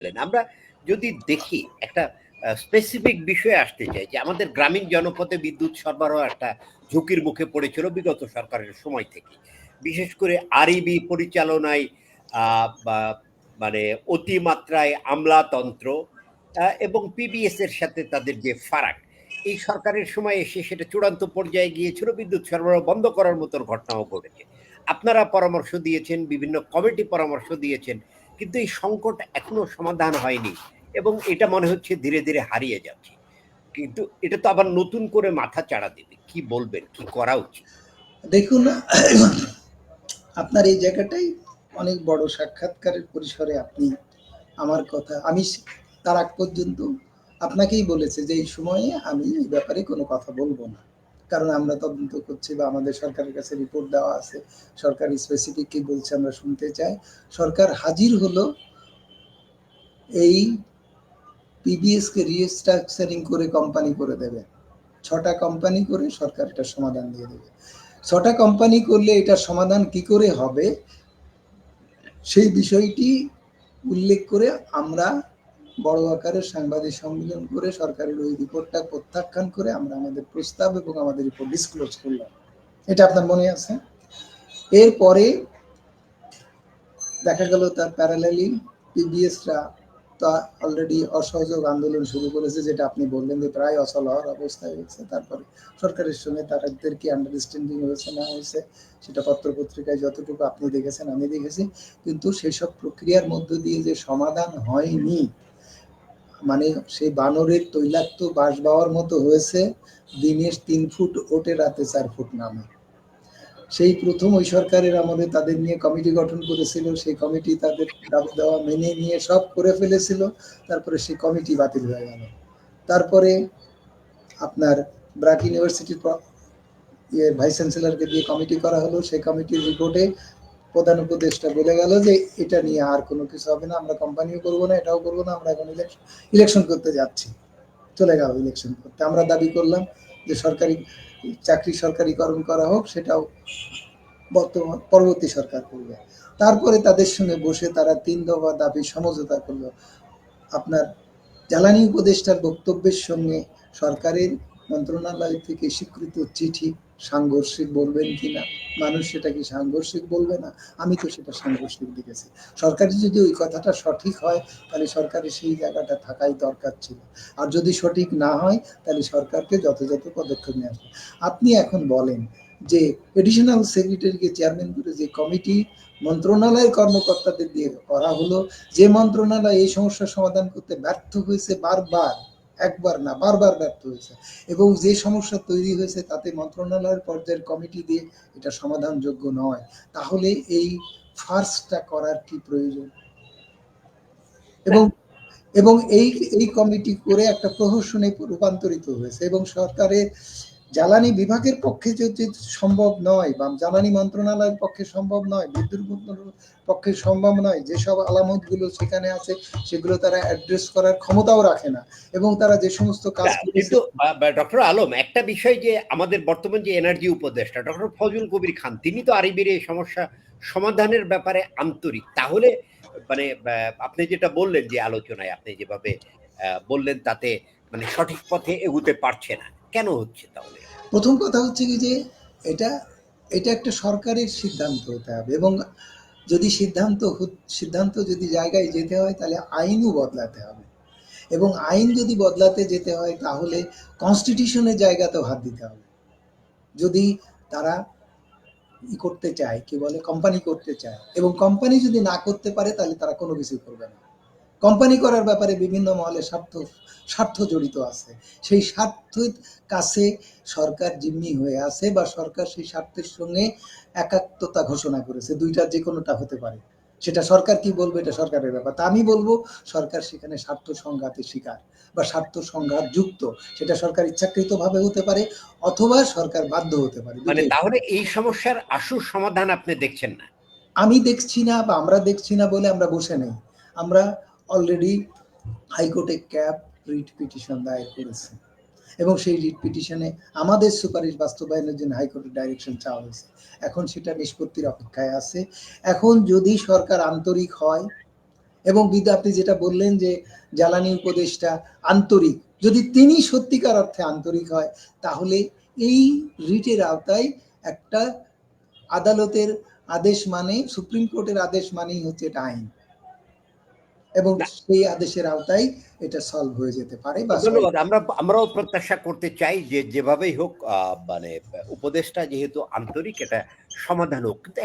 আমরা যদি দেখি একটা স্পেসিফিক বিষয়ে আসতে চাই যে আমাদের গ্রামীণ জনপদে বিদ্যুৎ সরবরাহ একটা ঝুঁকির মুখে পড়েছিল বিগত সরকারের সময় থেকে, বিশেষ করে আরইবি পরিচালনায় মানে অতিমাত্রায় আমলাতন্ত্র এবং পিবিএস এর সাথে তাদের যে ফারাক, এই সরকারের সময় এসে সেটা চূড়ান্ত পর্যায়ে গিয়েছিল, বিদ্যুৎ সরবরাহ বন্ধ করার মতন ঘটনাও ঘটেছে। আপনারা পরামর্শ দিয়েছেন, বিভিন্ন কমিটি পরামর্শ দিয়েছেন, কিন্তু এই সংকট এখনো সমাধান হয়নি এবং এটা মনে হচ্ছে ধীরে ধীরে হারিয়ে যাচ্ছে। কিন্তু এটা তো আবার নতুন করে মাথা চাড়া দেবে। কি বলবেন, কি করা উচিত? দেখুন, আপনার এই জায়গাটাই অনেক বড় সাক্ষাৎকারের পরিসরে আপনি আমার কথা, আমি তার আগ পর্যন্ত আপনাকেই বলেছে যে এই সময়ে আমি এই ব্যাপারে কোনো কথা বলবো না, কারণ আমরা তদন্ত করছি বা আমাদের সরকারের কাছে রিপোর্ট দেওয়া আছে। সরকার স্পেসিফিক কি বলছে আমরা শুনতে চাই। সরকার হাজির হলো এই পিবিএসকে রিস্ট্রাকচারিং করে কোম্পানি করে দেবে। 6টা কোম্পানি করে সরকার এটার সমাধান দিয়ে দেবে। 6টা কোম্পানি করলে এটার সমাধান কি করে হবে সেই বিষয়টি উল্লেখ করে আমরা বড় আকারে সাংবাদিক সম্মেলন করে সরকারের ওই রিপোর্টটা প্রত্যাখ্যান করে আমরা আমাদের প্রস্তাব এবং আমাদের রিপোর্ট ডিসক্লোজ করলাম। এটা আপনার মনে আছে? এরপরে দেখা গেল তার প্যারালালি পিবিএসরা তা অলরেডি অসহযোগ আন্দোলন শুরু করেছে, যেটা আপনি বললেন যে প্রায় অচল হওয়ার অবস্থায় হয়েছে। তারপরে সরকারের সঙ্গে তাদের কি আন্ডারস্ট্যান্ডিং হয়েছে না হয়েছে সেটা পত্রপত্রিকায় যতটুকু আপনি দেখেছেন আমি দেখেছি, কিন্তু সেসব প্রক্রিয়ার মধ্য দিয়ে যে সমাধান হয়নি, মানে সেই বানরের তৈলাক্ত বাঁশ বাওয়ার মতো হয়েছে, দিনে 3 ফুট ওঠে রাতে 4 ফুট নামে। সেই প্রথম ওই সরকারের আমলে তাদের নিয়ে কমিটি গঠন করেছিল, সেই কমিটি তাদের দাবি দেওয়া মেনে নিয়ে সব করে ফেলেছিল, তারপরে সেই কমিটি বাতিল হয়ে গেল। তারপরে আপনার ব্র্যাক ইউনিভার্সিটির ভাইস চ্যান্সেলরকে দিয়ে কমিটি করা হলো, সেই কমিটির রিপোর্টে প্রধান উপদেষ্টা বলে গেল যে এটা নিয়ে আর কোনো কিছু হবে না, আমরা কোম্পানিও করবো না, এটাও করবো না, আমরা এখন ইলেকশন করতে যাচ্ছি। চলে গেল ইলেকশন করতে। আমরা দাবি করলাম যে সরকারি চাকরি সরকারিকরণ করা হোক, সেটাও বর্তমান পরবর্তী সরকার করবে। তারপরে তাদের সঙ্গে বসে তারা 3 দফা দাবি সমঝোতা করলো। আপনার জ্বালানি উপদেষ্টার বক্তব্যের সঙ্গে সরকারের মন্ত্রণালয় থেকে স্বীকৃত চিঠি সাংঘর্ষিক বলবেন কিনা, মানুষ সেটা কি সাংঘর্ষিক বলবে না, আমি তো সেটা সাংঘর্ষিক দেখেছি। সরকারি যদি ওই কথাটা সঠিক হয় তাহলে সরকারের সেই জায়গাটা থাকাই দরকার ছিল, আর যদি সঠিক না হয় তাহলে সরকারকে যথাযথ পদক্ষেপ নিয়ে আসবে। আপনি এখন বলেন যে এডিশনাল সেক্রেটারিকে চেয়ারম্যান করে যে কমিটি মন্ত্রণালয়ের কর্মকর্তাদের দিয়ে করা হলো, যে মন্ত্রণালয় এই সমস্যার সমাধান করতে ব্যর্থ হয়েছে বারবার, একবার না বারবার ব্যর্থ হয়েছে, এবং যে সমস্যা তৈরি হয়েছে তাতে মন্ত্রণালয়ের পর্যায়ের কমিটি দিয়ে এটা সমাধানযোগ্য নয়, তাহলে এই ফার্স্টটা করার কি প্রয়োজন? এবং এবং এই এই কমিটি করে একটা প্রহসনে রূপান্তরিত হয়েছে, এবং সরকারের জ্বালানি বিভাগের পক্ষে যদি সম্ভব নয় বা জ্বালানি মন্ত্রণালয়ের পক্ষে সম্ভব নয়, বিদ্যুৎ পক্ষে সম্ভব নয়, যেসব আলামতগুলো সেখানে আছে সেগুলো তারা অ্যাড্রেস করার ক্ষমতাও রাখে না, এবং তারা যে সমস্ত কাজ কিন্তু ডক্টর আলম, একটা বিষয় যে আমাদের বর্তমান যে এনার্জি উপদেষ্টা ডক্টর ফজল কবির খান, তিনি তো আরইবির এই সমস্যা সমাধানের ব্যাপারে আন্তরিক। তাহলে মানে আপনি যেটা বললেন যে আলোচনায় আপনি যেভাবে বললেন তাতে মানে সঠিক পথে এগুতে পারছে না, কেন হচ্ছে তাহলে? প্রথম কথা হচ্ছে কি যে এটা এটা একটা সরকারের সিদ্ধান্ত হতে হবে, এবং যদি সিদ্ধান্ত যদি জায়গায় যেতে হয় তাহলে আইনও বদলাতে হবে, এবং আইন যদি বদলাতে যেতে হয় তাহলে কনস্টিটিউশনের জায়গাতেও হাত দিতে হবে। যদি তারা করতে চায়, কি বলে, কোম্পানি করতে চায়, এবং কোম্পানি যদি না করতে পারে তাহলে তারা কোনো কিছু করবে না। কোম্পানি করার ব্যাপারে বিভিন্ন মহলে স্বার্থ জড়িত আছে, সেই স্বার্থের কাছে সরকার জিম্মি হয়ে আছে, বা সরকার সেই স্বার্থের সঙ্গে একাত্মতা ঘোষণা করেছে। দুইটার যে কোনোটা হতে পারে, সেটা সরকার কি বলবে এটা সরকারের ব্যাপার। তা আমি বলবো সরকার সেখানে স্বার্থ সংঘাতের শিকার বা স্বার্থ সংঘাত যুক্ত, সেটা সরকার ইচ্ছাকৃতভাবে হতে পারে অথবা সরকার বাধ্য হতে পারে। মানে তাহলে এই সমস্যার আশু সমাধান আপনি দেখছেন না? আমি দেখছি না, বা আমরা দেখছি না বলে আমরা বসে নেই। আমরা অলরেডি হাইকোর্টে ক্যাব রিট পিটিশন দায়ের করেছি, এবং সেই রিট পিটিশনে আমাদের সুপারিশ বাস্তবায়নের জন্য হাইকোর্টের ডাইরেকশন চাওয়া হয়েছে। এখন সেটা নিষ্পত্তির অপেক্ষায় আছে। এখন যদি সরকার আন্তরিক হয় এবং আপনি যেটা বললেন যে জ্বালানি উপদেষ্টা আন্তরিক, যদি তিনি সত্যিকার অর্থে আন্তরিক হয় তাহলে এই রিটের আওতায় একটা আদালতের আদেশ মানে, সুপ্রিম কোর্টের আদেশ মানেই হচ্ছে এটা আইন, এবং না, সেই আদেশের আওতায় এটা সলভ হয়ে যেতে পারে বা ধন্যবাদ। আমরাও প্রত্যাশা করতে চাই যে যেভাবেই হোক মানে উপদেশটা যেহেতু আন্তরিক, এটা সমাধান হোক। কিন্তু